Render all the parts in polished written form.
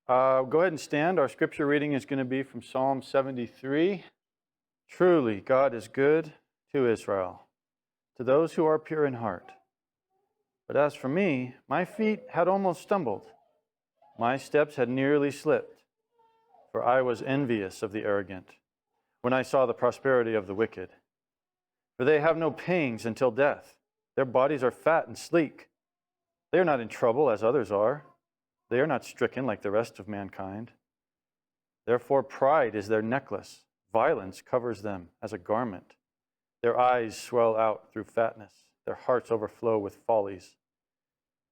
Go ahead and stand. Our scripture reading is going to be from Psalm 73. Truly, God is good to Israel, to those who are pure in heart. But as for me, my feet had almost stumbled. My steps had nearly slipped, for I was envious of the arrogant when I saw the prosperity of the wicked. For they have no pangs until death. Their bodies are fat and sleek. They are not in trouble as others are. They are not stricken like the rest of mankind. Therefore pride is their necklace. Violence covers them as a garment. Their eyes swell out through fatness. Their hearts overflow with follies.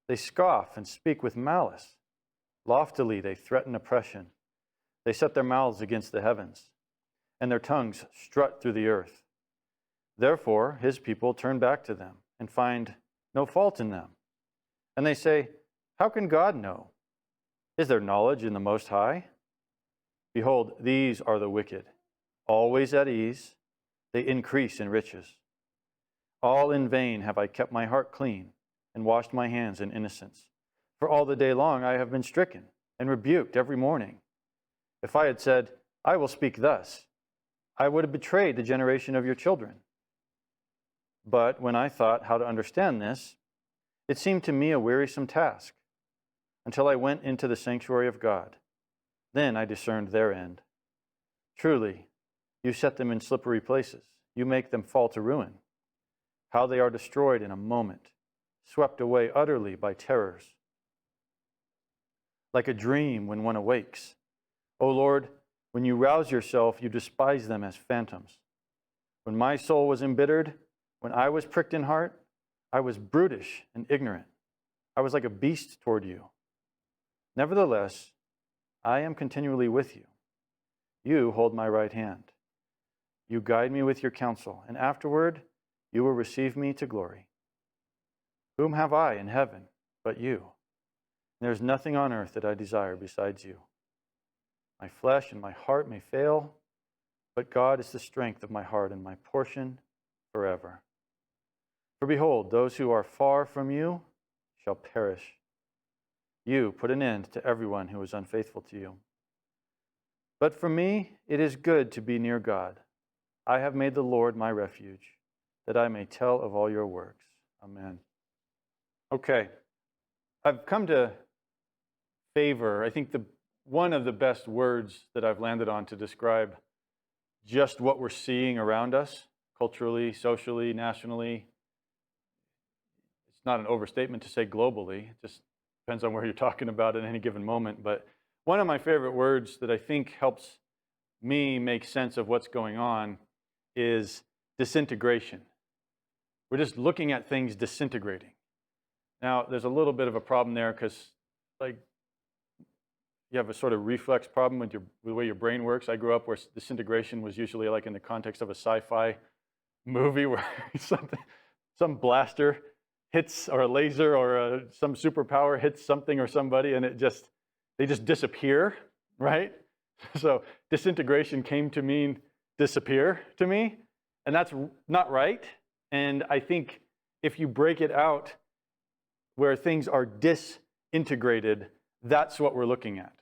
They scoff and speak with malice. Loftily they threaten oppression. They set their mouths against the heavens, and their tongues strut through the earth. Therefore his people turn back to them and find no fault in them. And they say, how can God know? Is there knowledge in the Most High? Behold, these are the wicked, always at ease. They increase in riches. All in vain have I kept my heart clean and washed my hands in innocence. For all the day long I have been stricken and rebuked every morning. If I had said, I will speak thus, I would have betrayed the generation of your children. But when I thought how to understand this, it seemed to me a wearisome task, until I went into the sanctuary of God. Then I discerned their end. Truly, you set them in slippery places. You make them fall to ruin. How they are destroyed in a moment, swept away utterly by terrors. Like a dream when one awakes. O Lord, when you rouse yourself, you despise them as phantoms. When my soul was embittered, when I was pricked in heart, I was brutish and ignorant. I was like a beast toward you. Nevertheless, I am continually with you. You hold my right hand. You guide me with your counsel, and afterward you will receive me to glory. Whom have I in heaven but you? There is nothing on earth that I desire besides you. My flesh and my heart may fail, but God is the strength of my heart and my portion forever. For behold, those who are far from you shall perish. You put an end to everyone who is unfaithful to you. But for me, it is good to be near God. I have made the Lord my refuge, that I may tell of all your works. Amen. Okay, I've come to favor, I think one of the best words that I've landed on to describe just what we're seeing around us, culturally, socially, nationally. It's not an overstatement to say globally. It just depends on where you're talking about at any given moment. But one of my favorite words that I think helps me make sense of what's going on is disintegration. We're just looking at things disintegrating. Now, there's a little bit of a problem there because, like, you have a sort of reflex problem with the way your brain works. I grew up where disintegration was usually like in the context of a sci-fi movie where some blaster hits, or a laser, or some superpower hits something or somebody, and they just disappear, right? So disintegration came to mean disappear to me, and that's not right. And I think if you break it out where things are disintegrated, that's what we're looking at.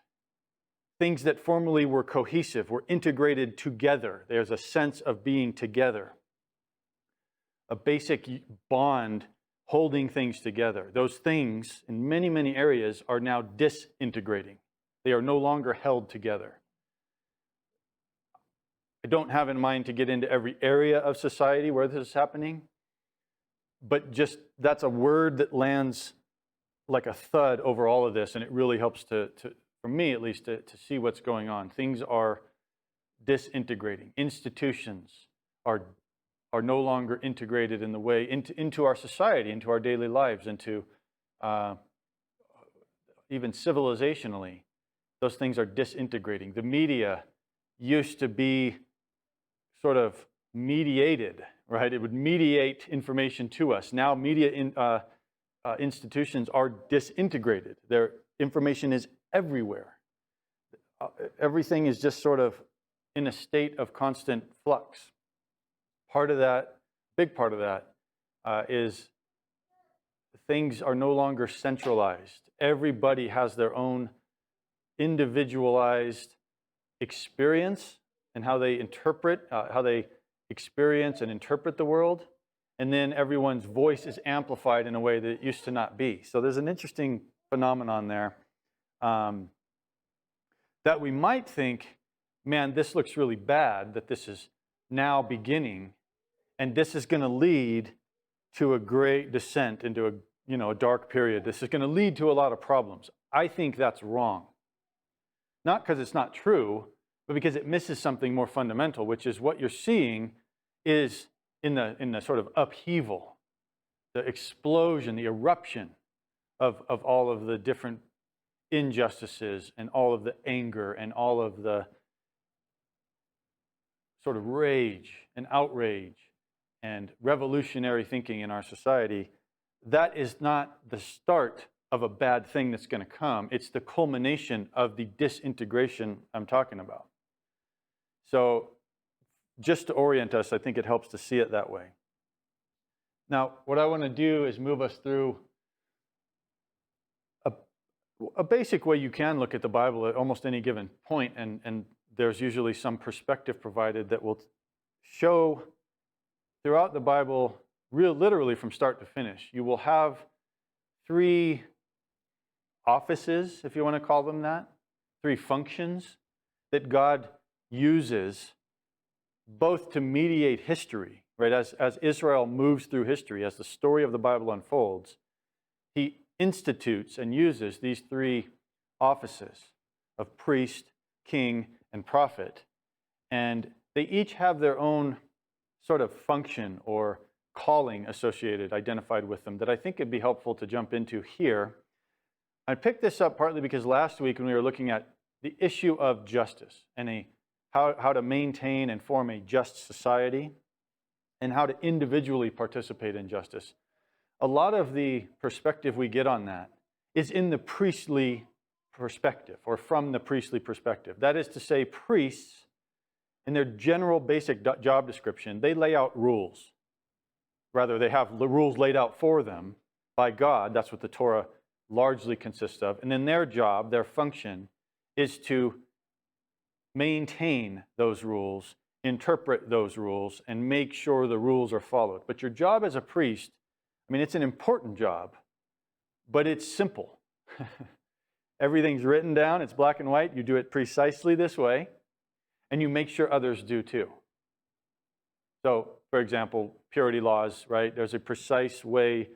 Things that formerly were cohesive, were integrated together. There's a sense of being together. A basic bond holding things together. Those things, in many, many areas, are now disintegrating. They are no longer held together. I don't have in mind to get into every area of society where this is happening, but just that's a word that lands like a thud over all of this, and it really helps to for me at least, to see what's going on. Things are disintegrating. Institutions are no longer integrated in the way into our society, into our daily lives, into even civilizationally. Those things are disintegrating. The media used to be sort of mediated, right? It would mediate information to us. Now media institutions are disintegrated. Their information is everywhere. Everything is just sort of in a state of constant flux. Part of that, big part of that, is things are no longer centralized. Everybody has their own individualized experience and how they interpret, how they experience and interpret the world. And then everyone's voice is amplified in a way that it used to not be. So there's an interesting phenomenon there that we might think, man, this looks really bad, that this is now beginning, and this is going to lead to a great descent into a dark period. This is going to lead to a lot of problems. I think that's wrong. Not because it's not true, but because it misses something more fundamental, which is what you're seeing is in the sort of upheaval, the explosion, the eruption of all of the different injustices and all of the anger and all of the sort of rage and outrage and revolutionary thinking in our society. That is not the start of a bad thing that's going to come. It's the culmination of the disintegration I'm talking about. So just to orient us, I think it helps to see it that way. Now, what I want to do is move us through a basic way you can look at the Bible at almost any given point, and there's usually some perspective provided that will show throughout the Bible, literally from start to finish. You will have three offices, if you want to call them that, three functions that God uses both to mediate history, right? As Israel moves through history, as the story of the Bible unfolds, he institutes and uses these three offices of priest, king, and prophet. And they each have their own sort of function or calling associated, identified with them, that I think it'd be helpful to jump into here. I picked this up partly because last week when we were looking at the issue of justice and how to maintain and form a just society and how to individually participate in justice, a lot of the perspective we get on that is in the priestly perspective or from the priestly perspective. That is to say, priests, in their general basic job description, they lay out rules. Rather, they have the rules laid out for them by God. That's what the Torah largely consists of. And then their job, their function, is to maintain those rules, interpret those rules, and make sure the rules are followed. But your job as a priest, I mean, it's an important job, but it's simple. Everything's written down, it's black and white, you do it precisely this way, and you make sure others do too. So, for example, purity laws, right? There's a precise way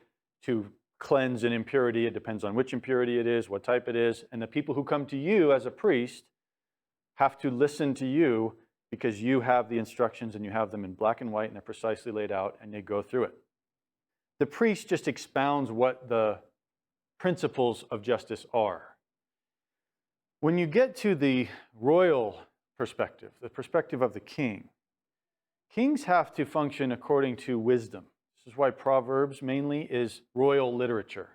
to cleanse an impurity. It depends on which impurity it is, what type it is, and the people who come to you as a priest have to listen to you because you have the instructions and you have them in black and white and they're precisely laid out and they go through it. The priest just expounds what the principles of justice are. When you get to the royal perspective, the perspective of the king, kings have to function according to wisdom. This is why Proverbs mainly is royal literature.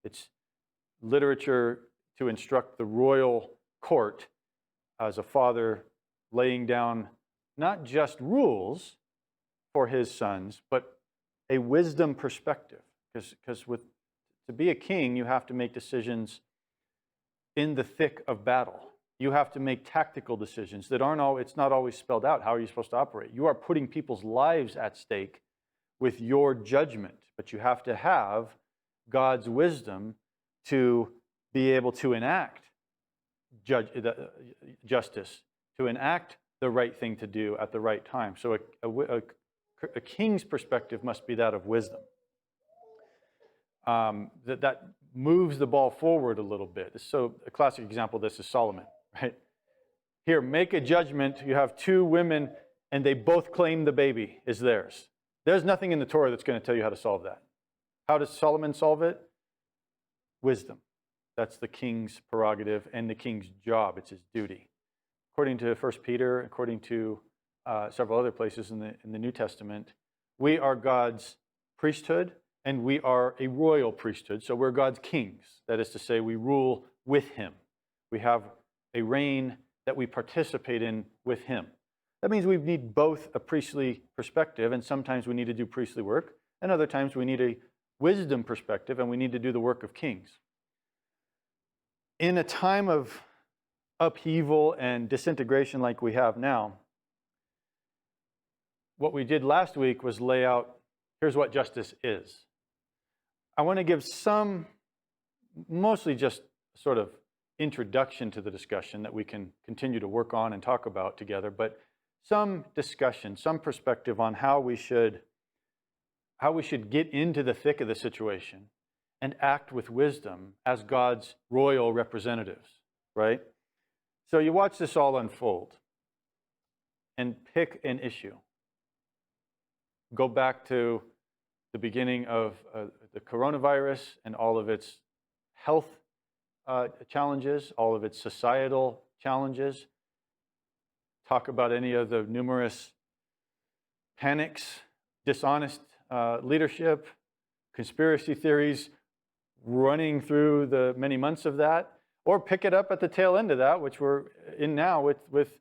It's literature to instruct the royal court as a father laying down not just rules for his sons, but a wisdom perspective. Because to be a king, you have to make decisions in the thick of battle. You have to make tactical decisions that it's not always spelled out. How are you supposed to operate? You are putting people's lives at stake with your judgment, but you have to have God's wisdom to be able to enact justice, to enact the right thing to do at the right time. So a king's perspective must be that of wisdom. That moves the ball forward a little bit. So a classic example of this is Solomon, right? Here, make a judgment. You have two women and they both claim the baby is theirs. There's nothing in the Torah that's going to tell you how to solve that. How does Solomon solve it? Wisdom. That's the king's prerogative and the king's job. It's his duty. According to 1 Peter, according to several other places in the New Testament, we are God's priesthood and we are a royal priesthood. So we're God's kings. That is to say, we rule with him. We have a reign that we participate in with him. That means we need both a priestly perspective, and sometimes we need to do priestly work, and other times we need a wisdom perspective, and we need to do the work of kings. In a time of upheaval and disintegration like we have now, what we did last week was lay out, here's what justice is. I want to give some, mostly just sort of introduction to the discussion that we can continue to work on and talk about together, but some discussion, some perspective on how we should get into the thick of the situation and act with wisdom as God's royal representatives, right? So you watch this all unfold and pick an issue. Go back to the beginning of the coronavirus and all of its health challenges, all of its societal challenges. Talk about any of the numerous panics, dishonest leadership, conspiracy theories running through the many months of that, or pick it up at the tail end of that, which we're in now with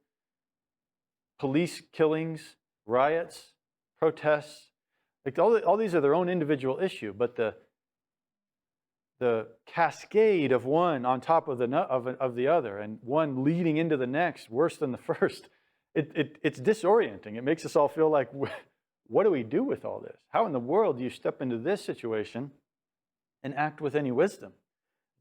police killings, riots, protests. Like all these are their own individual issue, but the cascade of one on top of the other, and one leading into the next, worse than the first, it's disorienting. It makes us all feel like, what do we do with all this? How in the world do you step into this situation and act with any wisdom?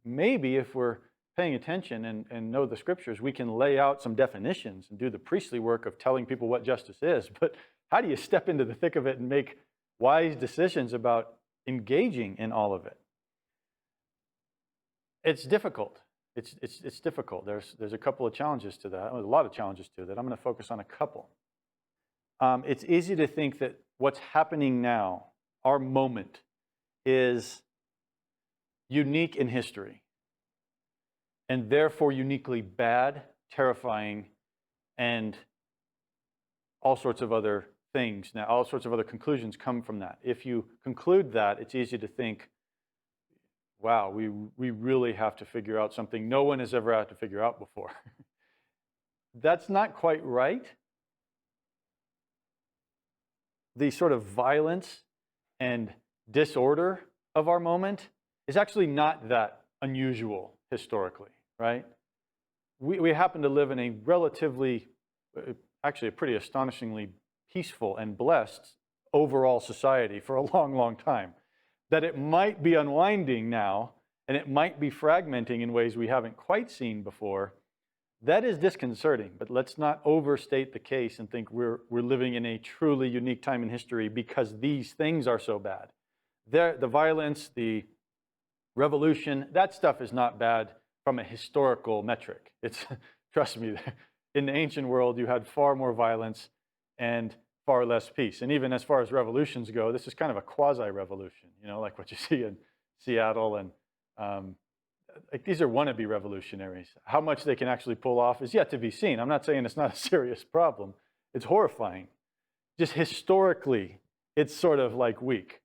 Maybe if we're paying attention and know the scriptures, we can lay out some definitions and do the priestly work of telling people what justice is. But how do you step into the thick of it and make wise decisions about engaging in all of it? It's difficult. It's difficult. There's a couple of challenges to that. A lot of challenges to that. I'm going to focus on a couple. It's easy to think that what's happening now, our moment, is unique in history, and therefore uniquely bad, terrifying, and all sorts of other things. Now, all sorts of other conclusions come from that. If you conclude that, it's easy to think, wow, we really have to figure out something no one has ever had to figure out before. That's not quite right. The sort of violence and disorder of our moment is actually not that unusual historically, right? We happen to live in a relatively, actually a pretty astonishingly peaceful and blessed overall society for a long, long time. That it might be unwinding now, and it might be fragmenting in ways we haven't quite seen before, that is disconcerting. But let's not overstate the case and think we're living in a truly unique time in history because these things are so bad. The violence, the revolution, that stuff is not bad from a historical metric. It's, trust me, in the ancient world, you had far more violence and far less peace. And even as far as revolutions go, this is kind of a quasi-revolution, like what you see in Seattle. And like these are wannabe revolutionaries. How much they can actually pull off is yet to be seen. I'm not saying it's not a serious problem. It's horrifying. Just historically, it's sort of like weak.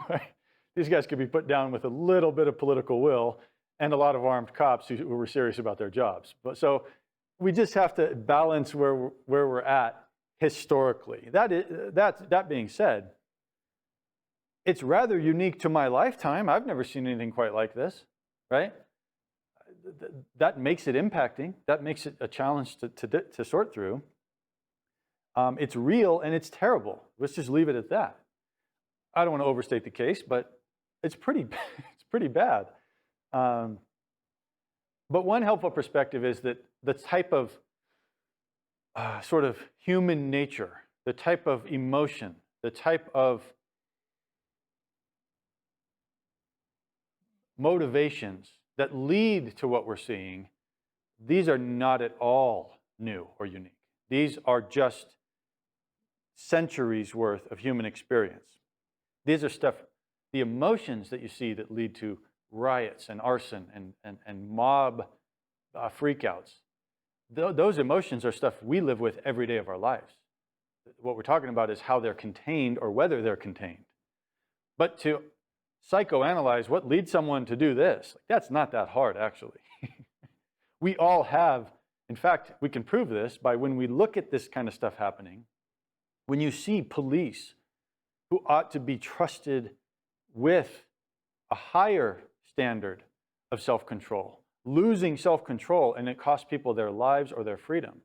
Right? These guys could be put down with a little bit of political will and a lot of armed cops who were serious about their jobs. But so we just have to balance where we're at historically. That being said, it's rather unique to my lifetime. I've never seen anything quite like this, right? That makes it impacting. That makes it a challenge to sort through. It's real and it's terrible. Let's just leave it at that. I don't want to overstate the case, but it's pretty bad. But one helpful perspective is that the type of sort of human nature, the type of emotion, the type of motivations that lead to what we're seeing, these are not at all new or unique. These are just centuries worth of human experience. These are the emotions that you see that lead to riots and arson and mob freakouts. Those emotions are stuff we live with every day of our lives. What we're talking about is how they're contained or whether they're contained. But to psychoanalyze what leads someone to do this, that's not that hard, actually. We all have, in fact, we can prove this by when we look at this kind of stuff happening, when you see police who ought to be trusted with a higher standard of self-control, losing self-control, and it costs people their lives or their freedom.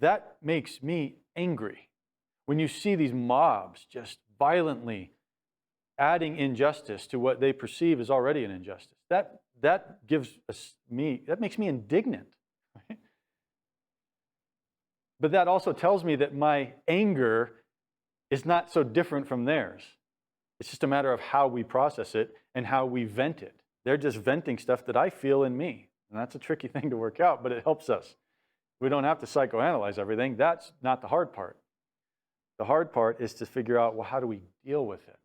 That makes me angry. When you see these mobs just violently adding injustice to what they perceive is already an injustice, that makes me indignant. Right? But that also tells me that my anger is not so different from theirs. It's just a matter of how we process it and how we vent it. They're just venting stuff that I feel in me. And that's a tricky thing to work out, but it helps us. We don't have to psychoanalyze everything. That's not the hard part. The hard part is to figure out, well, how do we deal with it?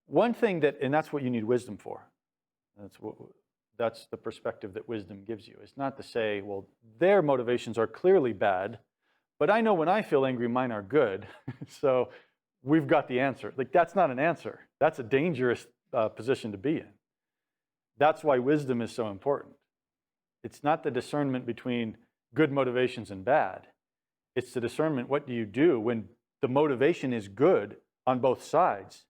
One thing and that's what you need wisdom for. That's the perspective that wisdom gives you. It's not to say, well, their motivations are clearly bad, but I know when I feel angry, mine are good. So we've got the answer. Like, that's not an answer. That's a dangerous position to be in. That's why wisdom is so important. It's not the discernment between good motivations and bad. It's the discernment, what do you do when the motivation is good on both sides?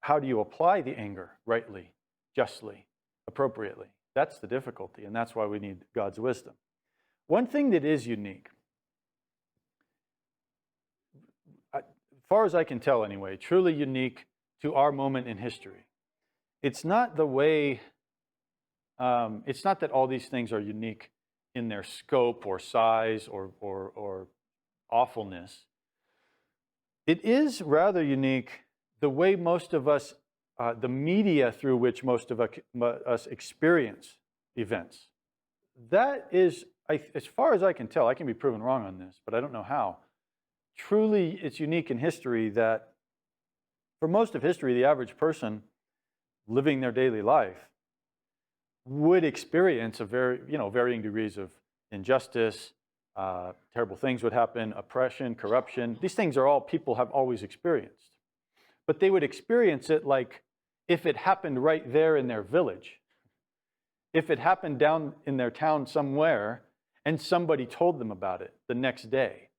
How do you apply the anger rightly, justly, appropriately? That's the difficulty, and that's why we need God's wisdom. One thing that is unique, as far as I can tell anyway, truly unique to our moment in history, it's not the way, it's not that all these things are unique in their scope or size or awfulness. It is rather unique the way most of us, the media through which most of us experience events. That is, as far as I can tell, I can be proven wrong on this, but I don't know how. Truly, it's unique in history that for most of history, the average person living their daily life would experience varying degrees of injustice, terrible things would happen, oppression, corruption. These things are all people have always experienced. But they would experience it like if it happened right there in their village. If it happened down in their town somewhere and somebody told them about it the next day.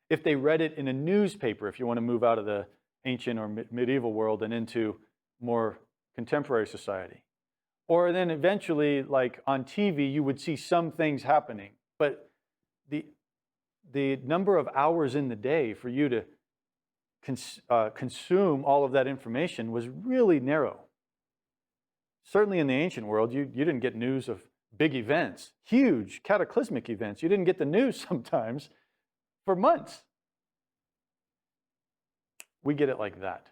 If they read it in a newspaper, if you want to move out of the ancient or medieval world and into more contemporary society. Or then eventually, like on TV, you would see some things happening. But the number of hours in the day for you to consume all of that information was really narrow. Certainly in the ancient world, you didn't get news of big events, huge cataclysmic events. You didn't get the news sometimes for months. We get it like that.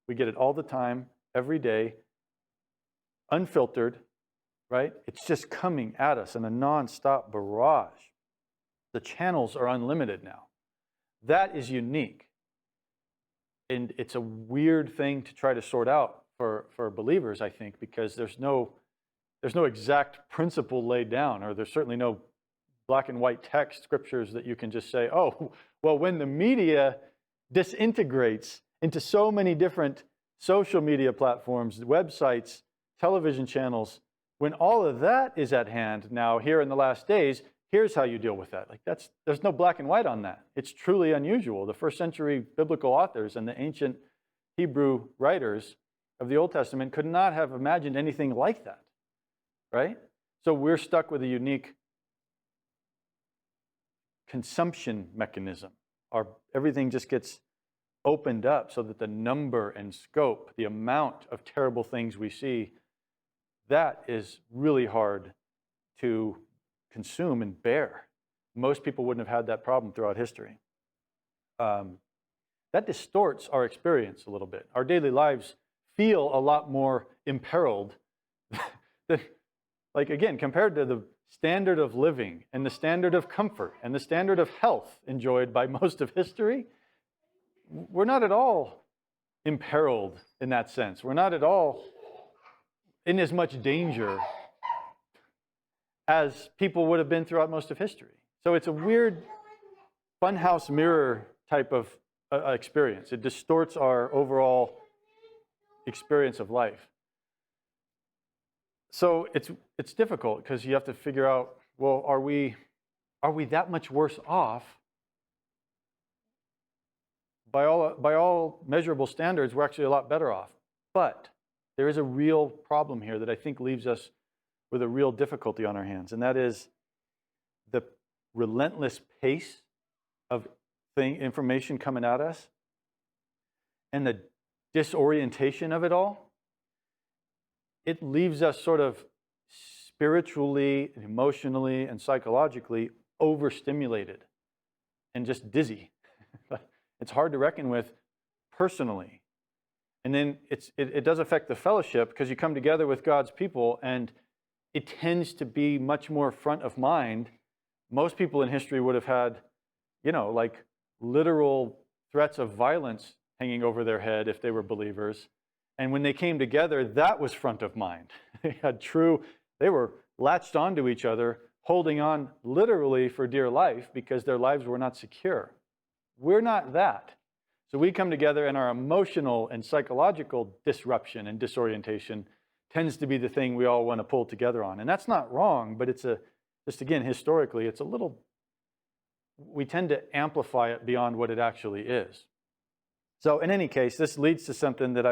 We get it all the time, every day, unfiltered, right? It's just coming at us in a nonstop barrage. The channels are unlimited now. That is unique. And it's a weird thing to try to sort out for believers, I think, because there's no exact principle laid down, or there's certainly no black and white text scriptures that you can just say, oh, well, when the media disintegrates into so many different social media platforms, websites, television channels, when all of that is at hand now here in the last days, here's how you deal with that. Like there's no black and white on that. It's truly unusual. The first century biblical authors and the ancient Hebrew writers of the Old Testament could not have imagined anything like that, right? So we're stuck with a unique consumption mechanism. Everything just gets opened up so that the number and scope, the amount of terrible things we see, that is really hard to consume and bear. Most people wouldn't have had that problem throughout history. That distorts our experience a little bit. Our daily lives feel a lot more imperiled than, like, again, compared to the standard of living and the standard of comfort and the standard of health enjoyed by most of history. We're not at all imperiled in that sense. We're not at all in as much danger as people would have been throughout most of history. So it's a weird funhouse mirror type of experience. It distorts our overall experience of life. So it's difficult because you have to figure out, well, are we that much worse off? By all measurable standards, we're actually a lot better off. But there is a real problem here that I think leaves us with a real difficulty on our hands, and that is the relentless pace of information coming at us and the disorientation of it all. It leaves us sort of spiritually, emotionally, and psychologically overstimulated and just dizzy. It's hard to reckon with personally. And then it does affect the fellowship because you come together with God's people and it tends to be much more front of mind. Most people in history would have had, like literal threats of violence hanging over their head if they were believers. And when they came together, that was front of mind. They were latched onto each other, holding on literally for dear life because their lives were not secure. We're not that. So we come together and our emotional and psychological disruption and disorientation tends to be the thing we all want to pull together on. And that's not wrong, but just again, historically, we tend to amplify it beyond what it actually is. So in any case, this leads to something that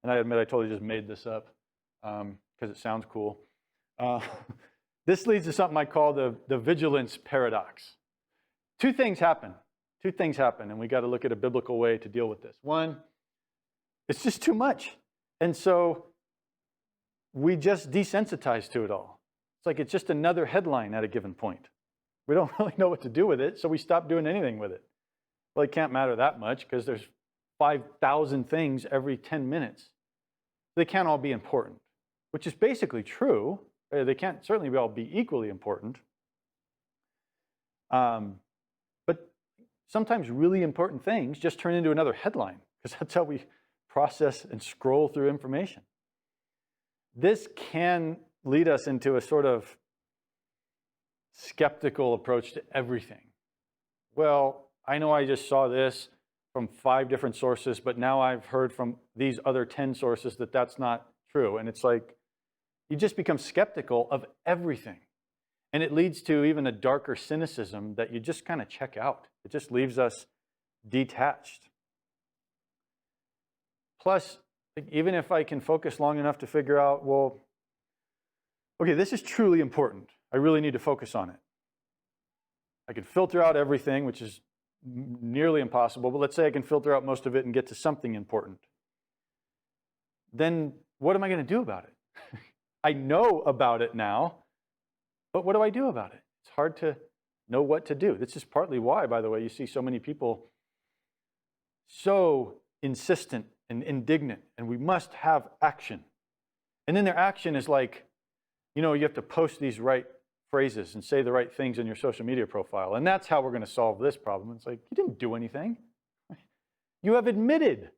and I admit I totally just made this up because it sounds cool. This leads to something I call the Vigilance Paradox. Two things happen, and we got to look at a biblical way to deal with this. One, it's just too much. And so we just desensitize to it all. It's like it's just another headline at a given point. We don't really know what to do with it, so we stop doing anything with it. Well, it can't matter that much because there's 5,000 things every 10 minutes. They can't all be important, which is basically true. They can't certainly all be equally important. But sometimes really important things just turn into another headline because that's how we process and scroll through information. This can lead us into a sort of skeptical approach to everything. Well, I know I just saw this from 5 different sources, but now I've heard from these other 10 sources that that's not true. And it's like, you just become skeptical of everything. And it leads to even a darker cynicism that you just kind of check out. It just leaves us detached. Plus, even if I can focus long enough to figure out, well, okay, this is truly important. I really need to focus on it. I can filter out everything, which is nearly impossible, but let's say I can filter out most of it and get to something important. Then what am I going to do about it? I know about it now, but what do I do about it? It's hard to know what to do. This is partly why, by the way, you see so many people so insistent and indignant, and we must have action. And then their action is like, you have to post these right phrases and say the right things in your social media profile. And that's how we're going to solve this problem. It's like, you didn't do anything. You have admitted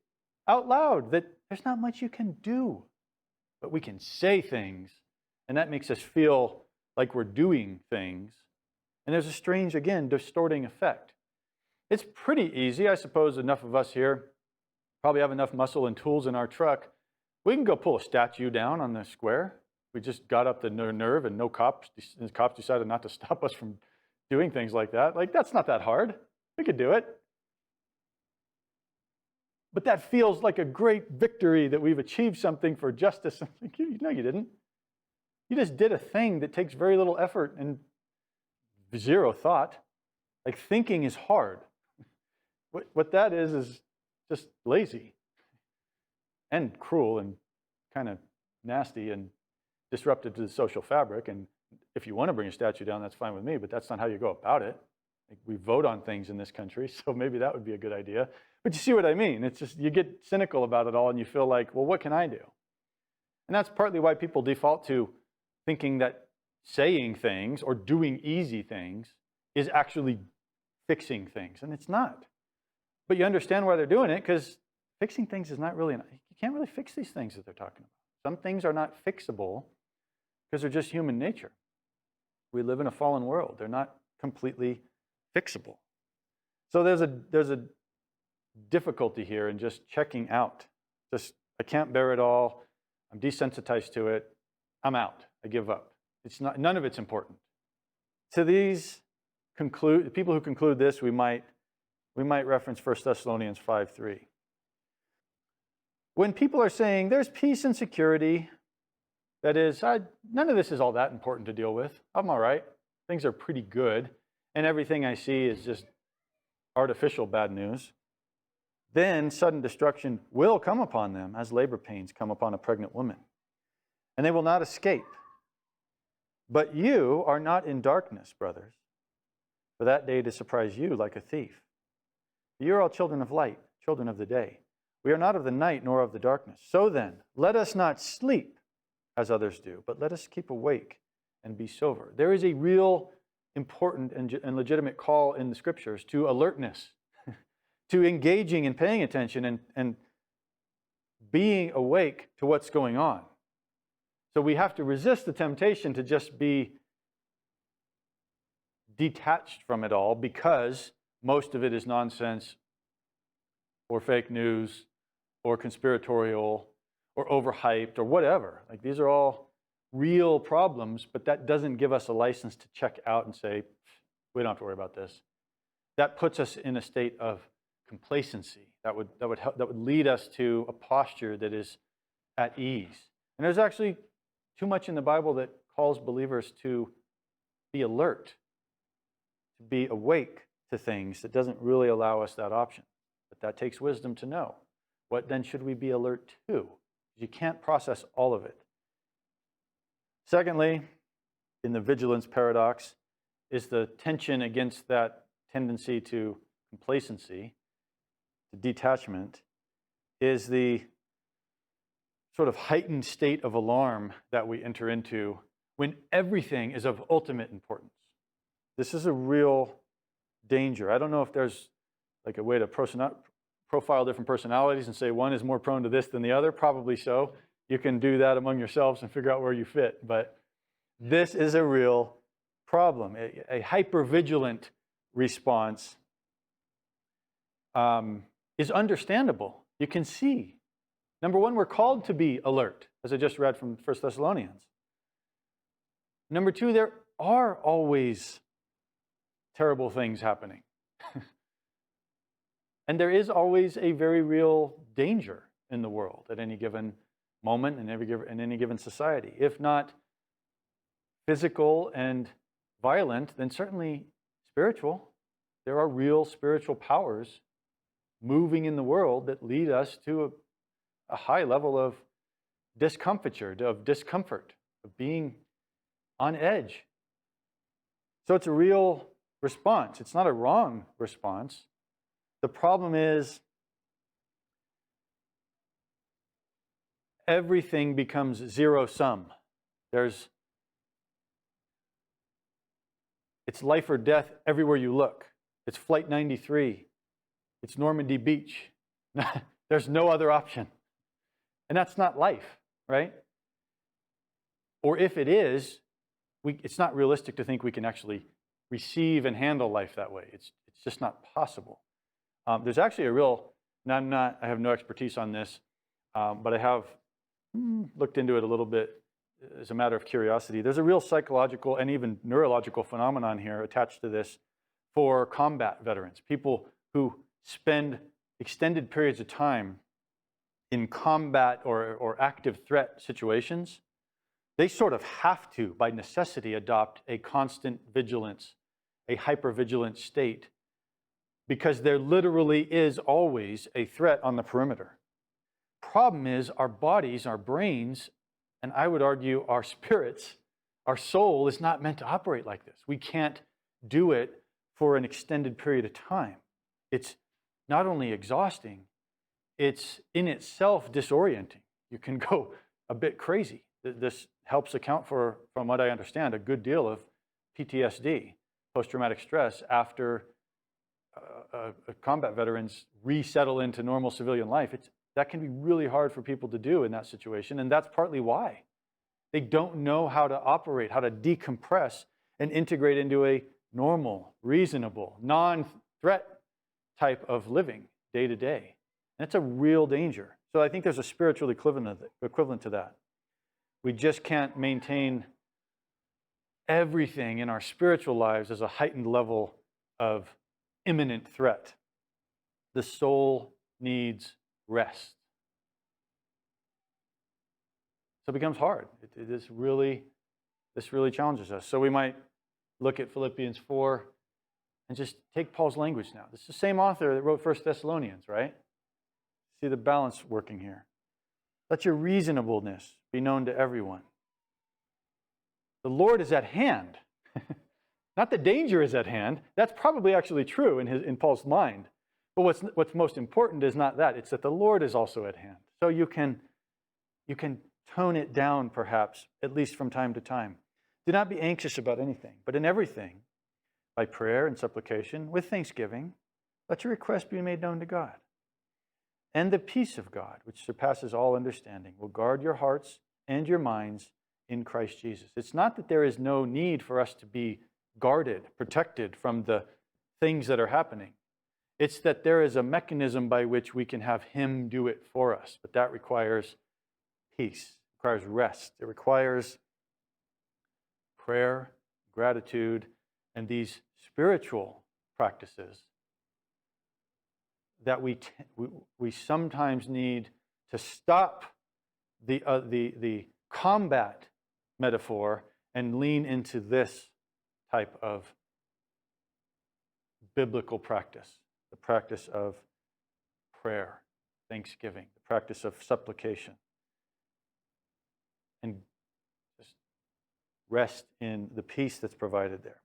out loud that there's not much you can do, but we can say things, and that makes us feel like we're doing things. And there's a strange, again, distorting effect. It's pretty easy. I suppose enough of us here probably have enough muscle and tools in our truck. We can go pull a statue down on the square. We just got up the nerve and cops decided not to stop us from doing things like that. Like, that's not that hard. We could do it. But that feels like a great victory that we've achieved something for justice. No, you didn't. You just did a thing that takes very little effort and zero thought. Like, thinking is hard. What that is just lazy and cruel and kind of nasty and disruptive to the social fabric. And if you want to bring a statue down, that's fine with me, but that's not how you go about it. Like, we vote on things in this country, so maybe that would be a good idea. But you see what I mean? It's just, you get cynical about it all and you feel like, well, what can I do? And that's partly why people default to thinking that saying things or doing easy things is actually fixing things, and it's not. But you understand why they're doing it, because fixing things is not really, you can't really fix these things that they're talking about. Some things are not fixable because they're just human nature. We live in a fallen world. They're not completely fixable. So there's a difficulty here in just checking out. Just, I can't bear it all. I'm desensitized to it. I'm out. I give up. None of it's important. To these people who conclude this, we might reference 1 Thessalonians 5:3. When people are saying there's peace and security, That is, none of this is all that important to deal with. I'm all right. Things are pretty good. And everything I see is just artificial bad news. Then sudden destruction will come upon them as labor pains come upon a pregnant woman. And they will not escape. But you are not in darkness, brothers, for that day to surprise you like a thief. You are all children of light, children of the day. We are not of the night nor of the darkness. So then, let us not sleep as others do, but let us keep awake and be sober. There is a real important and legitimate call in the scriptures to alertness, to engaging and paying attention and being awake to what's going on. So we have to resist the temptation to just be detached from it all because most of it is nonsense or fake news or conspiratorial or overhyped or whatever. Like these are all real problems, but that doesn't give us a license to check out and say, we don't have to worry about this. That puts us in a state of complacency. That would lead us to a posture that is at ease. And there's actually too much in the Bible that calls believers to be alert, to be awake to things that doesn't really allow us that option. But that takes wisdom to know. What then should we be alert to? You can't process all of it. Secondly, in the Vigilance Paradox, is the tension against that tendency to complacency, to detachment, is the sort of heightened state of alarm that we enter into when everything is of ultimate importance. This is a real danger. I don't know if there's like a way to profile different personalities and say one is more prone to this than the other. Probably so. You can do that among yourselves and figure out where you fit. But this is a real problem. A hypervigilant response is understandable. You can see. Number one, we're called to be alert, as I just read from 1 Thessalonians. Number two, there are always terrible things happening. And there is always a very real danger in the world at any given moment in any given society. If not physical and violent, then certainly spiritual. There are real spiritual powers moving in the world that lead us to a high level of discomfiture, of discomfort, of being on edge. So it's a real response. It's not a wrong response. The problem is everything becomes zero-sum. It's life or death everywhere you look. It's Flight 93. It's Normandy Beach. There's no other option. And that's not life, right? Or if it is, it's not realistic to think we can actually receive and handle life that way. It's just not possible. There's actually I have no expertise on this, but I have looked into it a little bit as a matter of curiosity. There's a real psychological and even neurological phenomenon here attached to this for combat veterans, people who spend extended periods of time in combat or active threat situations. They sort of have to, by necessity, adopt a constant vigilance, a hypervigilant state, because there literally is always a threat on the perimeter. Problem is, our bodies, our brains, and I would argue our spirits, our soul is not meant to operate like this. We can't do it for an extended period of time. It's not only exhausting, it's in itself disorienting. You can go a bit crazy. This helps account for, from what I understand, a good deal of PTSD, post-traumatic stress, after combat veterans resettle into normal civilian life. That can be really hard for people to do in that situation, and that's partly why. They don't know how to operate, how to decompress and integrate into a normal, reasonable, non-threat type of living day to day. And it's a real danger. So I think there's a spiritual equivalent to that. We just can't maintain everything in our spiritual lives as a heightened level of imminent threat. The soul needs rest. So it becomes hard. This really challenges us. So we might look at Philippians 4 and just take Paul's language now. This is the same author that wrote 1 Thessalonians, right? See the balance working here. Let your reasonableness be known to everyone. The Lord is at hand. Not that danger is at hand. That's probably actually true in Paul's mind. But what's most important is not that. It's that the Lord is also at hand. So you can tone it down, perhaps, at least from time to time. Do not be anxious about anything, but in everything, by prayer and supplication, with thanksgiving, let your requests be made known to God. And the peace of God, which surpasses all understanding, will guard your hearts and your minds in Christ Jesus. It's not that there is no need for us to be guarded, protected from the things that are happening. It's that there is a mechanism by which we can have Him do it for us. But that requires peace, it requires rest, it requires prayer, gratitude, and these spiritual practices that we sometimes need to stop the combat metaphor and lean into this type of biblical practice, the practice of prayer, thanksgiving, the practice of supplication, and just rest in the peace that's provided there.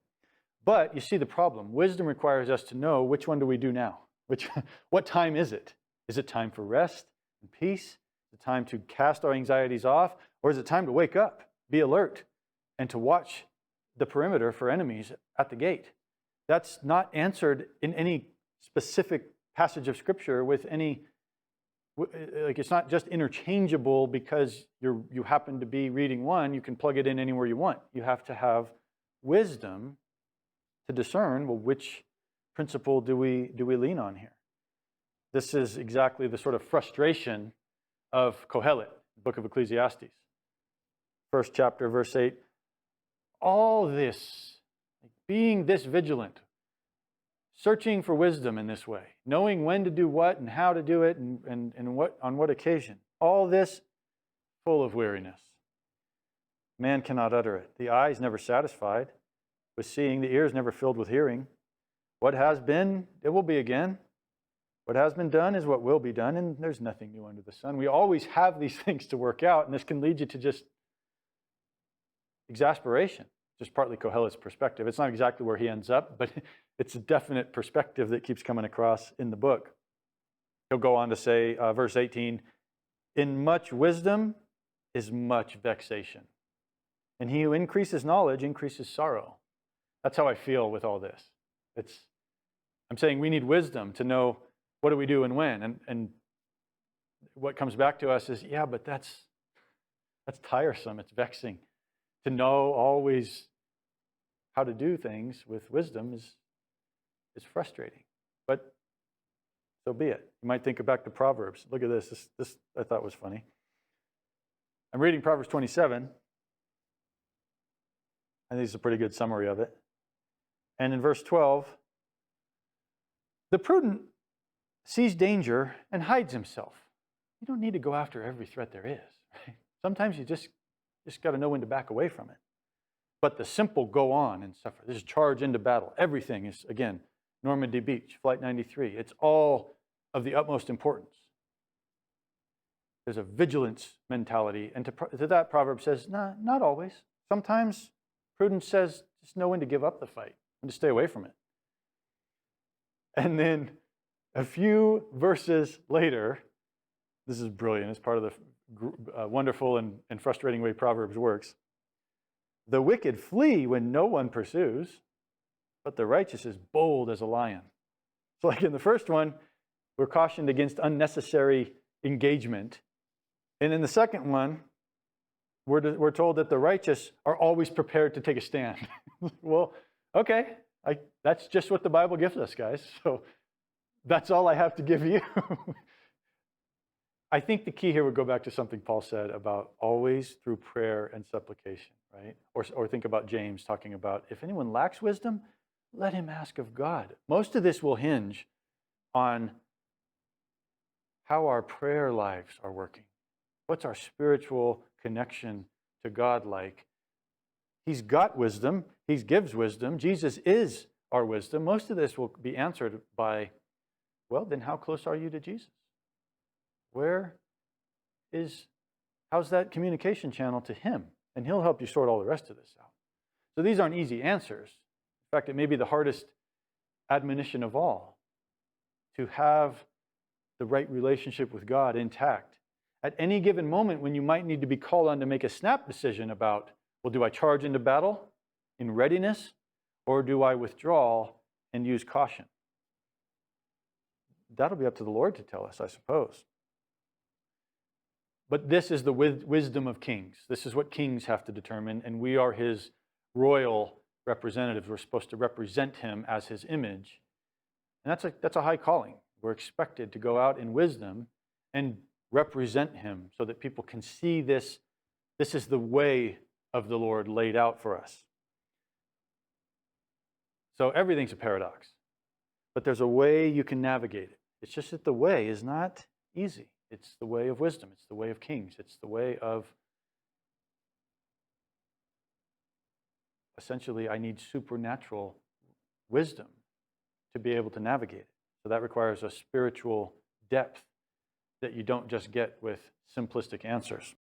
But you see the problem. Wisdom requires us to know, which one do we do now? What time is it? Is it time for rest and peace? Is it time to cast our anxieties off? Or is it time to wake up, be alert, and to watch the perimeter for enemies at the gate? That's not answered in any specific passage of Scripture with any, like, it's not just interchangeable because you happen to be reading one. You can plug it in anywhere you want. You have to have wisdom to discern, well, which principle do we lean on here? This is exactly the sort of frustration of Kohelet, the book of Ecclesiastes. First chapter, verse 8. All this, being this vigilant, searching for wisdom in this way, knowing when to do what and how to do it and what on what occasion, all this full of weariness. Man cannot utter it. The eye is never satisfied with seeing, the ear is never filled with hearing. What has been, it will be again. What has been done is what will be done, and there's nothing new under the sun. We always have these things to work out, and this can lead you to just exasperation, just partly Kohelet's perspective. It's not exactly where he ends up, but it's a definite perspective that keeps coming across in the book. He'll go on to say, verse 18, in much wisdom is much vexation, and he who increases knowledge increases sorrow. That's how I feel with all this. I'm saying we need wisdom to know what do we do and when. And what comes back to us is, yeah, but that's tiresome. It's vexing. To know always how to do things with wisdom is frustrating. But so be it. You might think back to Proverbs. Look at this. This I thought was funny. I'm reading Proverbs 27. I think it's a pretty good summary of it. And in verse 12, the prudent sees danger and hides himself. You don't need to go after every threat there is. Right? Sometimes you just got to know when to back away from it. But the simple go on and suffer. This is charge into battle. Everything is, again, Normandy Beach, Flight 93. It's all of the utmost importance. There's a vigilance mentality. And to that, Proverbs says, nah, not always. Sometimes prudence says, just know when to give up the fight and to stay away from it. And then a few verses later, this is brilliant. It's part of the wonderful and frustrating way Proverbs works. The wicked flee when no one pursues, but the righteous is bold as a lion. So like in the first one, we're cautioned against unnecessary engagement. And in the second one, we're told that the righteous are always prepared to take a stand. Well, okay, that's just what the Bible gives us, guys. So that's all I have to give you. I think the key here would go back to something Paul said about always through prayer and supplication, right? Or think about James talking about, if anyone lacks wisdom, let him ask of God. Most of this will hinge on how our prayer lives are working. What's our spiritual connection to God like? He's got wisdom. He gives wisdom. Jesus is our wisdom. Most of this will be answered by, well, then how close are you to Jesus? How's that communication channel to him? And he'll help you sort all the rest of this out. So these aren't easy answers. In fact, it may be the hardest admonition of all, to have the right relationship with God intact. At any given moment when you might need to be called on to make a snap decision about, well, do I charge into battle in readiness, or do I withdraw and use caution? That'll be up to the Lord to tell us, I suppose. But this is the wisdom of kings. This is what kings have to determine, and we are his royal representatives. We're supposed to represent him as his image. And that's a high calling. We're expected to go out in wisdom and represent him so that people can see this. This is the way of the Lord laid out for us. So everything's a paradox, but there's a way you can navigate it. It's just that the way is not easy. It's the way of wisdom. It's the way of kings. It's the way of, essentially, I need supernatural wisdom to be able to navigate it. So that requires a spiritual depth that you don't just get with simplistic answers.